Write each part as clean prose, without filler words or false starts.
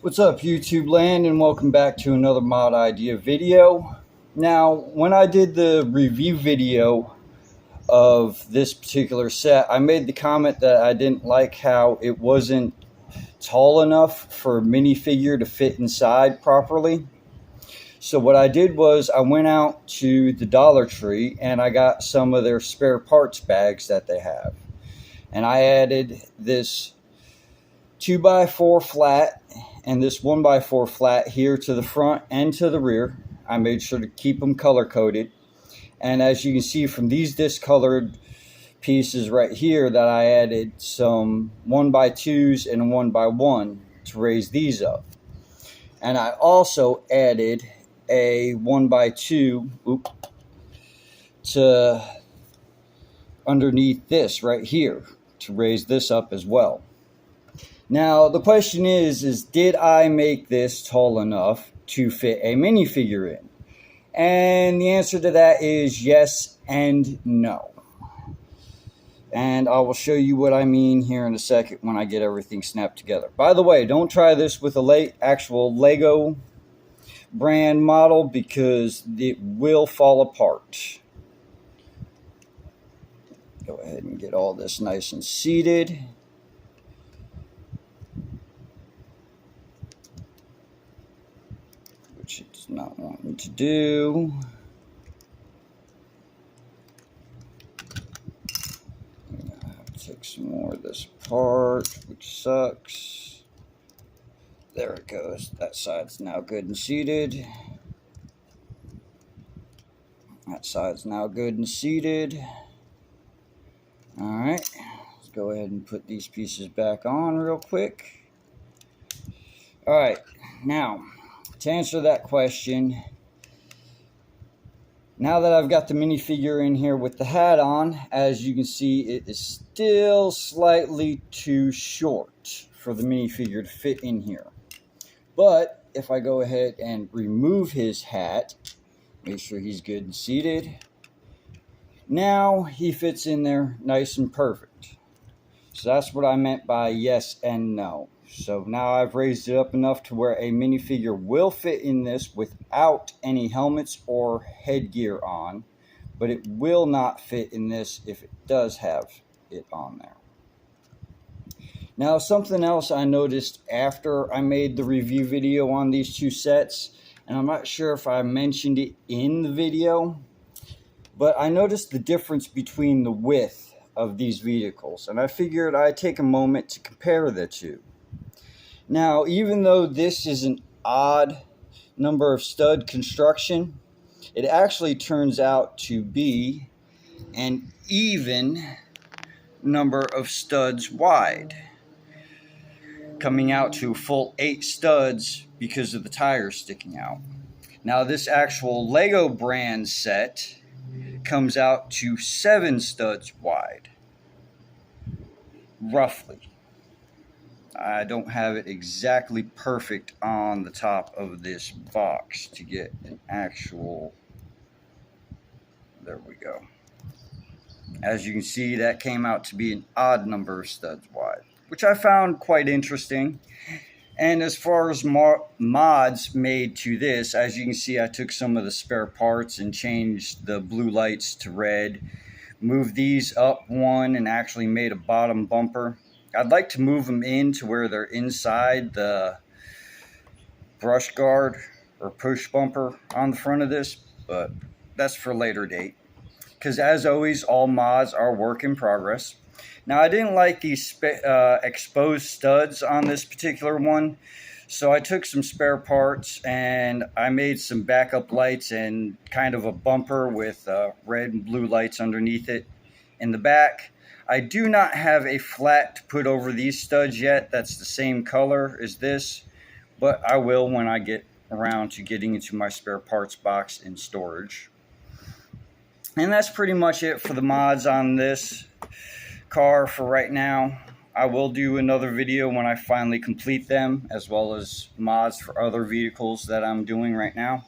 What's up, YouTube land, and welcome back to another mod idea video. Now, when I did the review video of this particular set, I made the comment that I didn't like how it wasn't tall enough for a minifigure to fit inside properly. So what I did was I went out to the Dollar Tree and I got some of their spare parts bags that they have. And I added this 2x4 flat and this 1x4 flat here to the front and to the rear. I made sure to keep them color coded, and as you can see from these discolored pieces right here, that I added some 1x2s and a 1x1 to raise these up. And I also added a 1x2 to underneath this right here to raise this up as well. Now, the question is did I make this tall enough to fit a minifigure in? And the answer to that is yes and no. And I will show you what I mean here in a second when I get everything snapped together. By the way, don't try this with a actual Lego brand model because it will fall apart. Go ahead and get all this nice and seated. Which it does not want me to do. I'm going to have to take some more of this apart, which sucks. There it goes. That side's now good and seated. That side's now good and seated. Alright, let's go ahead and put these pieces back on real quick. Alright, now, to answer that question, now that I've got the minifigure in here with the hat on, as you can see, it is still slightly too short for the minifigure to fit in here. But if I go ahead and remove his hat, make sure he's good and seated, now he fits in there nice and perfect. So that's what I meant by yes and no. So now I've raised it up enough to where a minifigure will fit in this without any helmets or headgear on, but it will not fit in this if it does have it on there. Now, something else I noticed after I made the review video on these two sets, and I'm not sure if I mentioned it in the video, but I noticed the difference between the width of these vehicles, and I figured I'd take a moment to compare the two. Now, even though this is an odd number of stud construction, it actually turns out to be an even number of studs wide, coming out to a full 8 studs because of the tires sticking out. Now, this actual Lego brand set comes out to 7 studs wide, roughly. I don't have it exactly perfect on the top of this box to get an actual, there we go. As you can see, that came out to be an odd number of studs wide, which I found quite interesting. And as far as mods made to this, as you can see, I took some of the spare parts and changed the blue lights to red, moved these up one and actually made a bottom bumper. I'd like to move them in to where they're inside the brush guard or push bumper on the front of this, but that's for a later date. Because as always, all mods are work in progress. Now, I didn't like these exposed studs on this particular one, so I took some spare parts and I made some backup lights and kind of a bumper with red and blue lights underneath it in the back. I do not have a flat to put over these studs yet that's the same color as this, but I will when I get around to getting into my spare parts box in storage. And that's pretty much it for the mods on this car for right now. I will do another video when I finally complete them, as well as mods for other vehicles that I'm doing right now.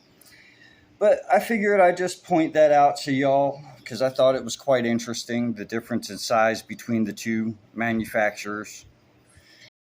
But I figured I'd just point that out to y'all because I thought it was quite interesting, the difference in size between the two manufacturers.